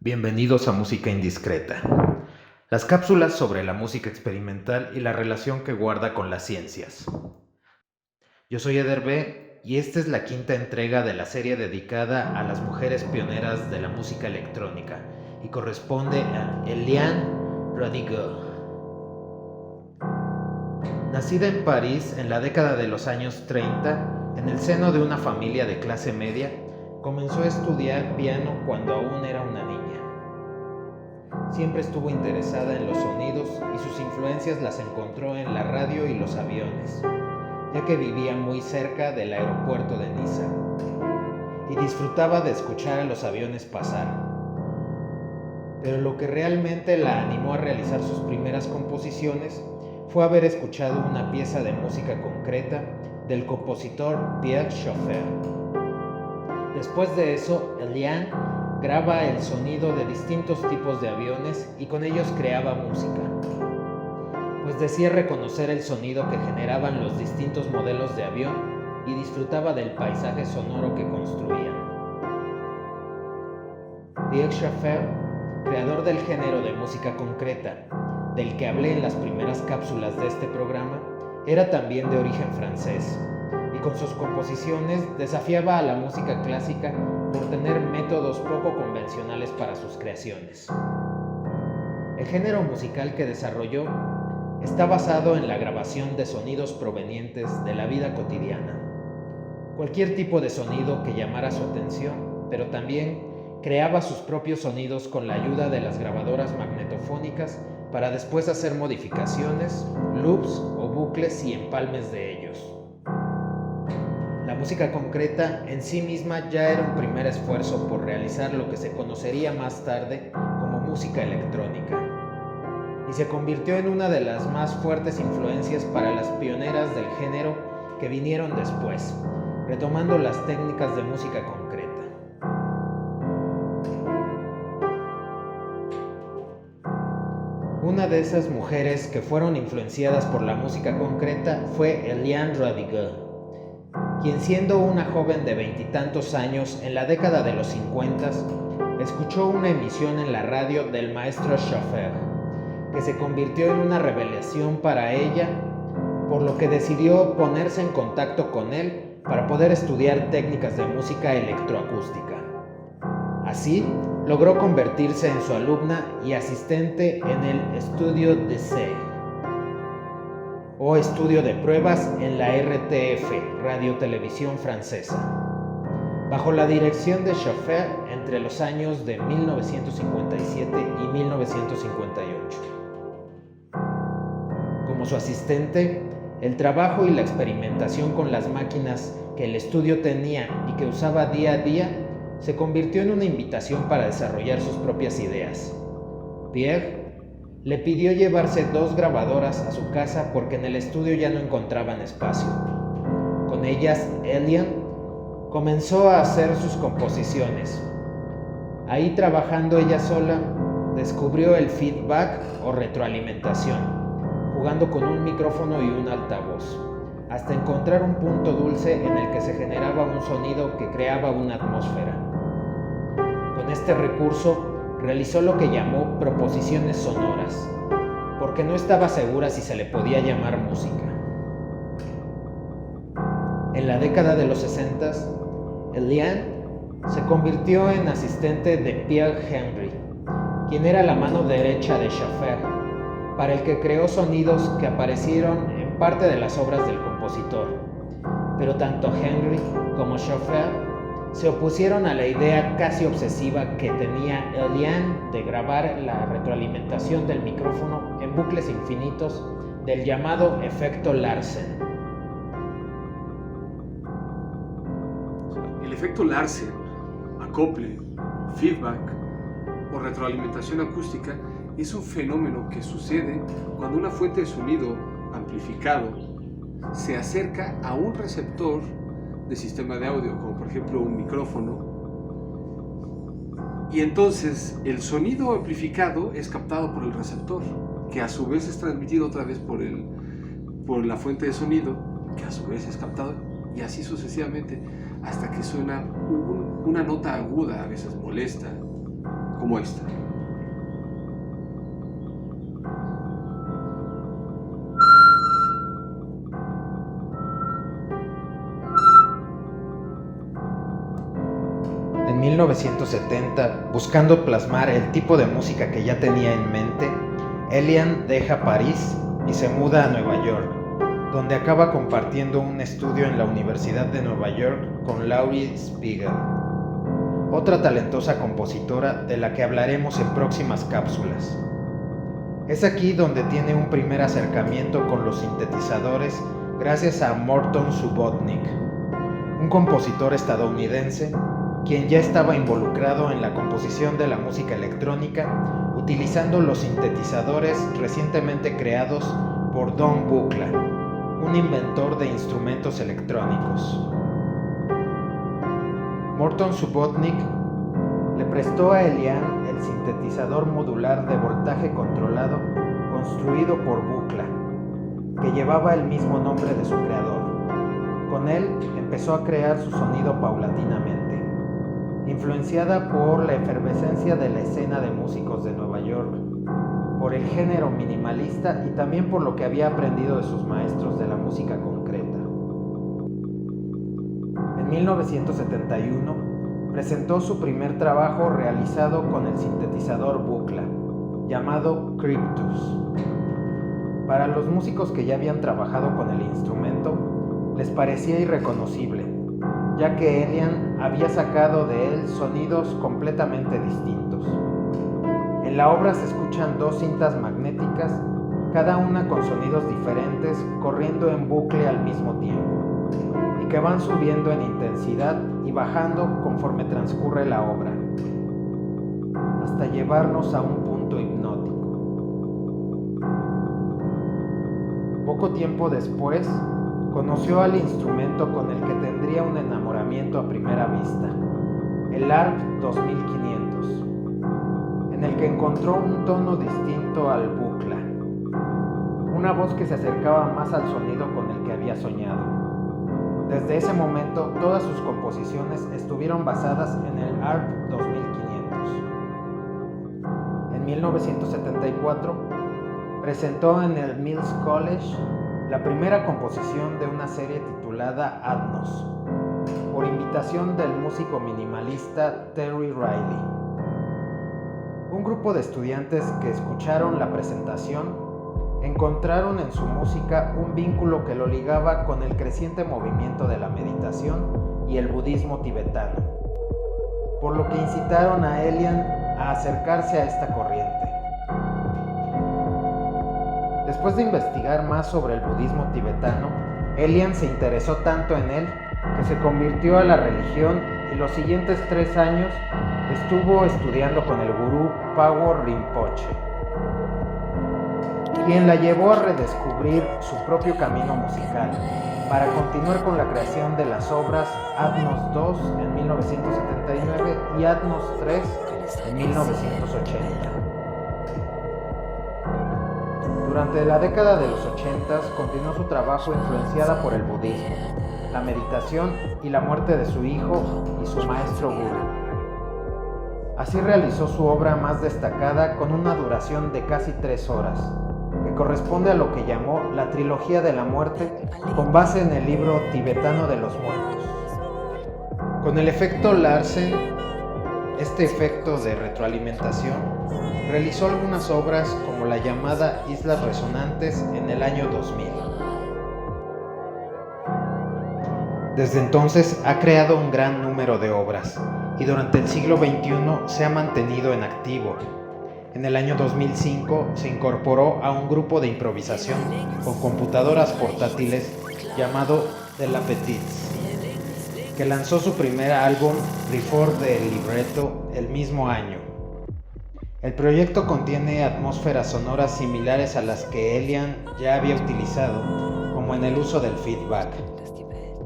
Bienvenidos a Música Indiscreta, las cápsulas sobre la música experimental y la relación que guarda con las ciencias. Yo soy Eder B. y esta es la quinta entrega de la serie dedicada a las mujeres pioneras de la música electrónica y corresponde a Eliane Radigo. Nacida en París en la década de los años 30, en el seno de una familia de clase media, comenzó a estudiar piano cuando aún era una niña. Siempre estuvo interesada en los sonidos y sus influencias las encontró en la radio y los aviones, ya que vivía muy cerca del aeropuerto de Niza y disfrutaba de escuchar a los aviones pasar. Pero lo que realmente la animó a realizar sus primeras composiciones fue haber escuchado una pieza de música concreta del compositor Pierre Schaeffer. Después de eso, Eliane graba el sonido de distintos tipos de aviones y con ellos creaba música, pues decía reconocer el sonido que generaban los distintos modelos de avión y disfrutaba del paisaje sonoro que construían. Pierre Schaeffer, creador del género de música concreta, del que hablé en las primeras cápsulas de este programa, era también de origen francés y con sus composiciones desafiaba a la música clásica por tener métodos poco convencionales para sus creaciones. El género musical que desarrolló está basado en la grabación de sonidos provenientes de la vida cotidiana. Cualquier tipo de sonido que llamara su atención, pero también creaba sus propios sonidos con la ayuda de las grabadoras magnetofónicas para después hacer modificaciones, loops o bucles y empalmes de ellos. La música concreta en sí misma ya era un primer esfuerzo por realizar lo que se conocería más tarde como música electrónica, y se convirtió en una de las más fuertes influencias para las pioneras del género que vinieron después, retomando las técnicas de música concreta. Una de esas mujeres que fueron influenciadas por la música concreta fue Eliane Radigo, quien siendo una joven de veintitantos años en la década de los 50, escuchó una emisión en la radio del maestro Schaeffer, que se convirtió en una revelación para ella, por lo que decidió ponerse en contacto con él para poder estudiar técnicas de música electroacústica. Así, logró convertirse en su alumna y asistente en el Studio d'Essai, o estudio de pruebas en la RTF, Radio Televisión Francesa, bajo la dirección de Schaeffer entre los años de 1957 y 1958. Como su asistente, el trabajo y la experimentación con las máquinas que el estudio tenía y que usaba día a día se convirtió en una invitación para desarrollar sus propias ideas. Pierre le pidió llevarse 2 grabadoras a su casa porque en el estudio ya no encontraban espacio. Con ellas, Eliane comenzó a hacer sus composiciones. Ahí, trabajando ella sola, descubrió el feedback o retroalimentación, jugando con un micrófono y un altavoz, hasta encontrar un punto dulce en el que se generaba un sonido que creaba una atmósfera. Con este recurso realizó lo que llamó proposiciones sonoras, porque no estaba segura si se le podía llamar música. En la década de los 60, Eliane se convirtió en asistente de Pierre Henry, quien era la mano derecha de Schaeffer, para el que creó sonidos que aparecieron en parte de las obras del compositor. Pero tanto Henry como Schaeffer se opusieron a la idea casi obsesiva que tenía Eliane de grabar la retroalimentación del micrófono en bucles infinitos del llamado efecto Larsen. El efecto Larsen, acople, feedback o retroalimentación acústica es un fenómeno que sucede cuando una fuente de sonido amplificado se acerca a un receptor de sistema de audio, como por ejemplo un micrófono, y entonces el sonido amplificado es captado por el receptor, que a su vez es transmitido otra vez por la fuente de sonido, que a su vez es captado, y así sucesivamente, hasta que suena una nota aguda, a veces molesta, como esta. En 1970, buscando plasmar el tipo de música que ya tenía en mente, Elian deja París y se muda a Nueva York, donde acaba compartiendo un estudio en la Universidad de Nueva York con Laurie Spiegel, otra talentosa compositora de la que hablaremos en próximas cápsulas. Es aquí donde tiene un primer acercamiento con los sintetizadores gracias a Morton Subotnick, un compositor estadounidense quien ya estaba involucrado en la composición de la música electrónica utilizando los sintetizadores recientemente creados por Don Buchla, un inventor de instrumentos electrónicos. Morton Subotnick le prestó a Elian el sintetizador modular de voltaje controlado construido por Buchla, que llevaba el mismo nombre de su creador. Con él empezó a crear su sonido paulatinamente, influenciada por la efervescencia de la escena de músicos de Nueva York, por el género minimalista y también por lo que había aprendido de sus maestros de la música concreta. En 1971 presentó su primer trabajo realizado con el sintetizador Buchla, llamado Cryptus. Para los músicos que ya habían trabajado con el instrumento, les parecía irreconocible, ya que Elian había sacado de él sonidos completamente distintos. En la obra se escuchan dos cintas magnéticas, cada una con sonidos diferentes corriendo en bucle al mismo tiempo, y que van subiendo en intensidad y bajando conforme transcurre la obra, hasta llevarnos a un punto hipnótico. Poco tiempo después, conoció al instrumento con el que tendría un enamoramiento a primera vista, el ARP 2500, en el que encontró un tono distinto al Buchla, una voz que se acercaba más al sonido con el que había soñado. Desde ese momento, todas sus composiciones estuvieron basadas en el ARP 2500. En 1974, presentó en el Mills College la primera composición de una serie titulada Atmos, por invitación del músico minimalista Terry Riley. Un grupo de estudiantes que escucharon la presentación encontraron en su música un vínculo que lo ligaba con el creciente movimiento de la meditación y el budismo tibetano, por lo que incitaron a Elian a acercarse a esta corriente. Después de investigar más sobre el budismo tibetano, Elian se interesó tanto en él que se convirtió a la religión y los siguientes 3 años estuvo estudiando con el gurú Pawo Rinpoche, quien la llevó a redescubrir su propio camino musical para continuar con la creación de las obras Atmos 2 en 1979 y Atmos 3 en 1980. Durante la década de los 80s continuó su trabajo influenciada por el budismo, la meditación y la muerte de su hijo y su maestro gurú. Así realizó su obra más destacada con una duración de casi 3 horas, que corresponde a lo que llamó la Trilogía de la Muerte, con base en el libro tibetano de los muertos. Con el efecto Larsen, este efecto de retroalimentación, realizó algunas obras como la llamada Islas Resonantes en el año 2000. Desde entonces ha creado un gran número de obras y durante el siglo XXI se ha mantenido en activo. En el año 2005 se incorporó a un grupo de improvisación con computadoras portátiles llamado The Lapetites, que lanzó su primer álbum Before the Libretto el mismo año. El proyecto contiene atmósferas sonoras similares a las que Elian ya había utilizado, como en el uso del feedback,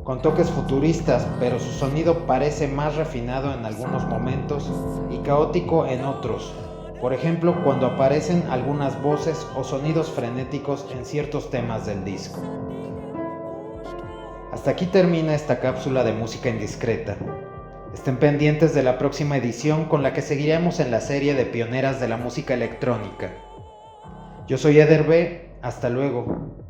con toques futuristas, pero su sonido parece más refinado en algunos momentos y caótico en otros, por ejemplo cuando aparecen algunas voces o sonidos frenéticos en ciertos temas del disco. Hasta aquí termina esta cápsula de música indiscreta. Estén pendientes de la próxima edición con la que seguiremos en la serie de pioneras de la música electrónica. Yo soy Eder B. Hasta luego.